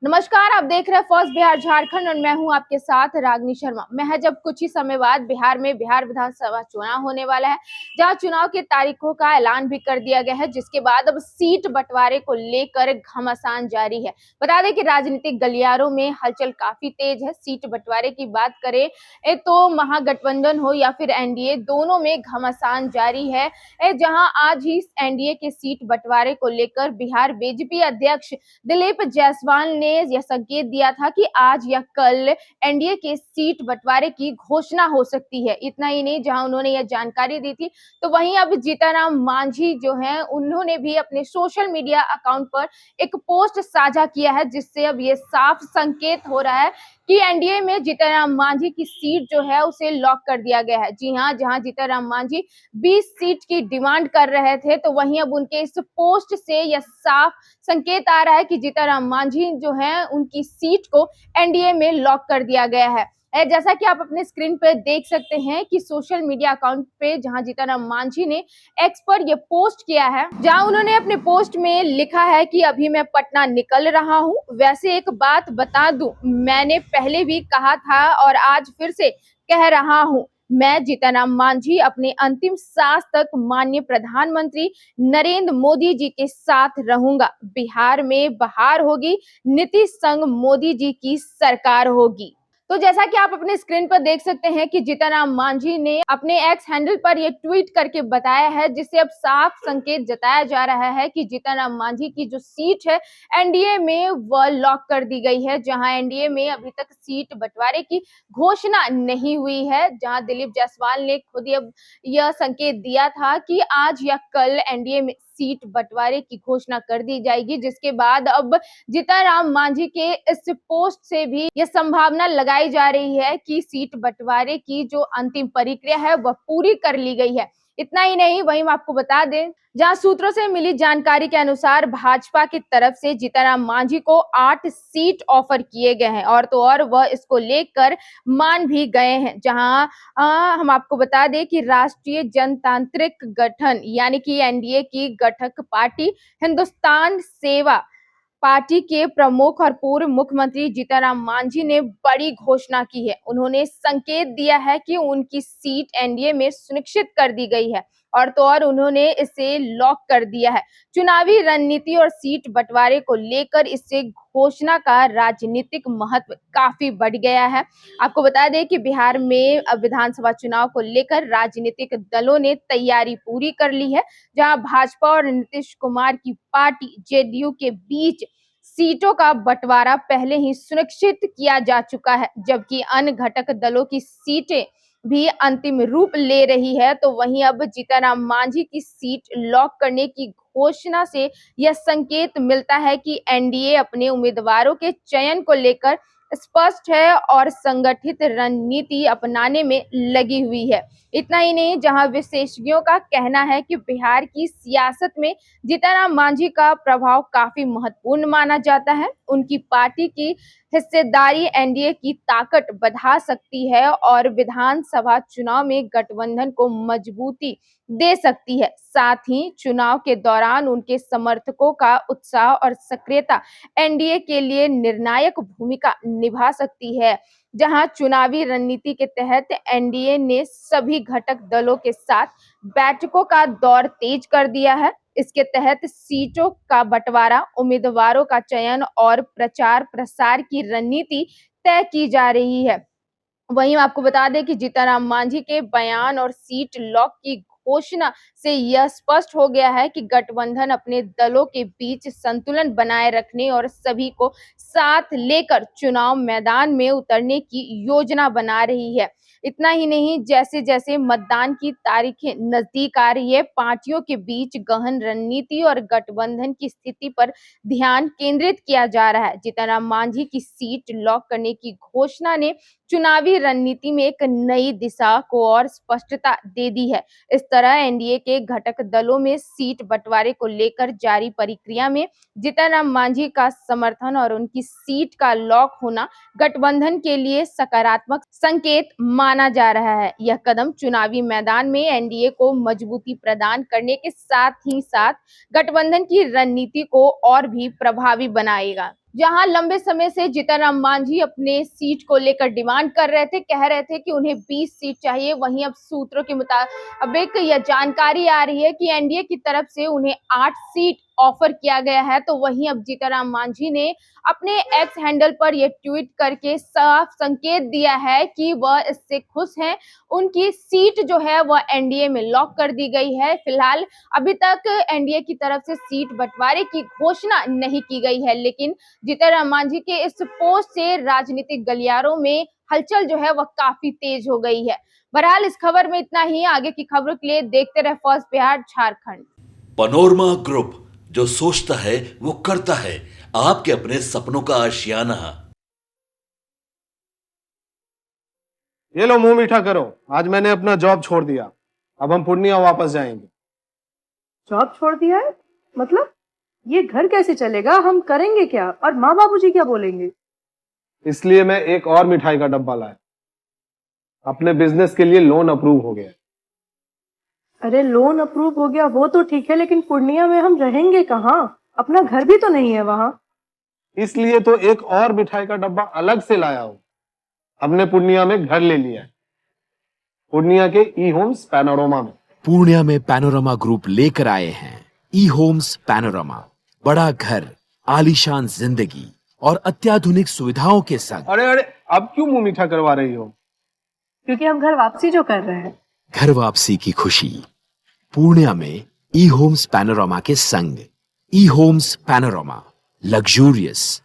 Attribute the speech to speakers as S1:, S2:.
S1: नमस्कार, आप देख रहे हैं फर्स्ट बिहार झारखंड और मैं हूं आपके साथ रागनी शर्मा। महज अब कुछ ही समय बाद बिहार में बिहार विधानसभा चुनाव होने वाला है, जहां चुनाव की तारीखों का ऐलान भी कर दिया गया है, जिसके बाद अब सीट बंटवारे को लेकर घमासान जारी है। बता दें कि राजनीतिक गलियारों में हलचल काफी तेज है। सीट बंटवारे की बात करें तो महागठबंधन हो या फिर एनडीए, दोनों में घमासान जारी है। जहां आज ही एनडीए के सीट बंटवारे को लेकर बिहार बीजेपी अध्यक्ष दिलीप जायसवाल ने यह संकेत दिया था कि आज या कल एनडीए के सीट बंटवारे की घोषणा हो सकती है। इतना ही नहीं, जहां उन्होंने यह जानकारी दी थी, तो वहीं अब जीतनराम मांझी जो हैं, उन्होंने भी अपने सोशल मीडिया अकाउंट पर एक पोस्ट साझा किया है, जिससे अब ये साफ संकेत हो रहा है कि एनडीए में जीतनराम मांझी की सीट जो है उसे लॉक कर दिया गया है। जी हां, जहां जीतनराम मांझी 20 सीट की डिमांड कर रहे थे, तो वहीं अब उनके इस पोस्ट से यह साफ संकेत आ रहा है कि जीतनराम मांझी जो है उनकी सीट को एनडीए में लॉक कर दिया गया है। जैसा कि आप अपने स्क्रीन पे देख सकते हैं कि सोशल मीडिया अकाउंट पे जहां जीतनराम मांझी ने एक्स पर ये पोस्ट किया है, जहां उन्होंने अपने पोस्ट में लिखा है कि अभी मैं पटना निकल रहा हूं। वैसे एक बात बता दूं, मैंने पहले भी कहा था और आज फिर से कह रहा हूं, मैं जीतनराम मांझी अपने अंतिम सांस तक माननीय प्रधानमंत्री नरेंद्र मोदी जी के साथ रहूंगा। बिहार में बहार होगी, नीतीश संग मोदी जी की सरकार होगी। तो जैसा कि आप अपने स्क्रीन पर देख सकते हैं कि जीतनराम मांझी ने अपने एक्स हैंडल पर यह ट्वीट करके बताया है, जिससे अब साफ संकेत जताया जा रहा है कि जीतनराम मांझी की जो सीट है एनडीए में वह लॉक कर दी गई है। जहां एनडीए में अभी तक सीट बंटवारे की घोषणा नहीं हुई है, जहां दिलीप जायसवाल ने खुद यह संकेत दिया था कि आज या कल एनडीए में सीट बंटवारे की घोषणा कर दी जाएगी, जिसके बाद अब जीतनराम मांझी के इस पोस्ट से भी यह संभावना लगाई जा रही है कि सीट बंटवारे की जो अंतिम प्रक्रिया है वह पूरी कर ली गई है। इतना ही नहीं, वहीं मैं आपको बता दें, जहां सूत्रों से मिली जानकारी के अनुसार भाजपा की तरफ से जीतनराम मांझी को 8 सीट ऑफर किए गए हैं, और तो और वह इसको लेकर मान भी गए हैं। जहां हम आपको बता दें कि राष्ट्रीय जनतांत्रिक गठन यानी कि एनडीए की घटक पार्टी हिंदुस्तान सेवा पार्टी के प्रमुख और पूर्व मुख्यमंत्री जीतनराम मांझी ने बड़ी घोषणा की है। उन्होंने संकेत दिया है कि उनकी सीट एनडीए में सुनिश्चित कर दी गई है, और तो और उन्होंने इसे लॉक कर दिया है। चुनावी रणनीति और सीट बंटवारे को लेकर इससे घोषणा का राजनीतिक महत्व काफी बढ़ गया है। आपको बता दें कि बिहार में अब विधानसभा चुनाव को लेकर राजनीतिक दलों ने तैयारी पूरी कर ली है, जहां भाजपा और नीतीश कुमार की पार्टी जेडीयू के बीच सीटों का बंटवारा पहले ही सुनिश्चित किया जा चुका है, जबकि अन्य घटक दलों की सीटें भी अंतिम रूप ले रही है। तो वहीं अब जीतनराम मांझी की सीट लॉक करने की घोषणा से यह संकेत मिलता है कि एनडीए अपने उम्मीदवारों के चयन को लेकर स्पष्ट है और संगठित रणनीति अपनाने में लगी हुई है। इतना ही नहीं, जहां विशेषज्ञों का कहना है कि बिहार की सियासत में जीतनराम मांझी का प्रभाव काफी महत्वपूर्ण माना जाता है। उनकी पार्टी की हिस्सेदारी एनडीए की ताकत बढ़ा सकती है और विधानसभा चुनाव में गठबंधन को मजबूती दे सकती है। साथ ही चुनाव के दौरान उनके समर्थकों का उत्साह और सक्रियता एनडीए के लिए निर्णायक भूमिका निभा सकती है। जहां चुनावी रणनीति के तहत एनडीए ने सभी घटक दलों के साथ बैठकों का दौर तेज कर दिया है। इसके तहत सीटों का बंटवारा, उम्मीदवारों का चयन और प्रचार प्रसार की रणनीति तय की जा रही है। वहीं आपको बता दें कि जीतनराम मांझी के बयान और सीट लॉक की घोषणा से यह स्पष्ट हो गया है कि गठबंधन अपने दलों के बीच संतुलन बनाए रखने और सभी को साथ लेकर चुनाव मैदान में उतरने की योजना बना रही है। इतना ही नहीं, जैसे जैसे मतदान की तारीखें नजदीक आ रही है, पार्टियों के बीच गहन रणनीति और गठबंधन की स्थिति पर ध्यान केंद्रित किया जा रहा है। जीतनराम मांझी की सीट लॉक करने की घोषणा ने चुनावी रणनीति में एक नई दिशा को और स्पष्टता दे दी है। इस तरह एनडीए के घटक दलों में सीट बंटवारे को लेकर जारी प्रक्रिया में जीतनराम मांझी का समर्थन और उनकी सीट का लॉक होना गठबंधन के लिए सकारात्मक संकेत माना जा रहा है। यह कदम चुनावी मैदान में एनडीए को मजबूती प्रदान करने के साथ ही साथ गठबंधन की रणनीति को और भी प्रभावी बनाएगा। जहां लंबे समय से जीतनराम मांझी अपने सीट को लेकर डिमांड कर रहे थे, कह रहे थे कि उन्हें 20 सीट चाहिए। वहीं अब सूत्रों के मुताबिक यह जानकारी आ रही है कि एनडीए की तरफ से उन्हें 8 सीट ऑफर किया गया है। तो वहीं अब जीतनराम मांझी ने अपने एक्स हैंडल पर यह ट्वीट करके साफ संकेत दिया है कि वह इससे खुश हैं। उनकी सीट जो है वह एनडीए में लॉक कर दी गई है। फिलहाल अभी तक एनडीए की तरफ से सीट बंटवारे की घोषणा नहीं की गई है, लेकिन जीतनराम मांझी के इस पोस्ट से राजनीतिक गलियारों में हलचल जो है वह काफी तेज हो गई है। बहरहाल इस खबर में इतना ही। आगे की खबरों के लिए देखते रहे first Bihar Jharkhand.
S2: Panorama group, जो सोचता है वो करता है। आपके अपने सपनों का आशियाना।
S3: ये लो मुंह मीठा करो, आज मैंने अपना जॉब छोड़ दिया। अब हम पूर्णिया वापस जाएंगे।
S4: जॉब छोड़ दिया है? मतलब ये घर कैसे चलेगा? हम करेंगे क्या? और माँ बाबूजी क्या बोलेंगे?
S3: इसलिए मैं एक और मिठाई का डब्बा लाया। अपने बिजनेस के लिए लोन अप्रूव हो गया।
S4: अरे लोन अप्रूव हो गया वो तो ठीक है, लेकिन पूर्णिया में हम रहेंगे कहाँ? अपना घर भी तो नहीं है वहाँ।
S3: इसलिए तो एक और मिठाई का डब्बा अलग से लाया हूं। हमने पूर्णिया में घर ले लिया है, पूर्णिया के ई होम्स पैनोरमा में।
S5: पूर्णिया में पैनोरमा ग्रुप लेकर आए हैं ई होम्स पैनोरमा। बड़ा घर, आलीशान जिंदगी और अत्याधुनिक सुविधाओं के संग।
S3: अरे अरे, अब क्यों मुंह मीठा करवा रही हो?
S4: क्योंकि हम घर वापसी जो कर रहे हैं।
S5: घर वापसी की खुशी पूर्णिया में ई होम्स पैनोरमा के संग। ई होम्स पैनोरमा, लग्जूरियस,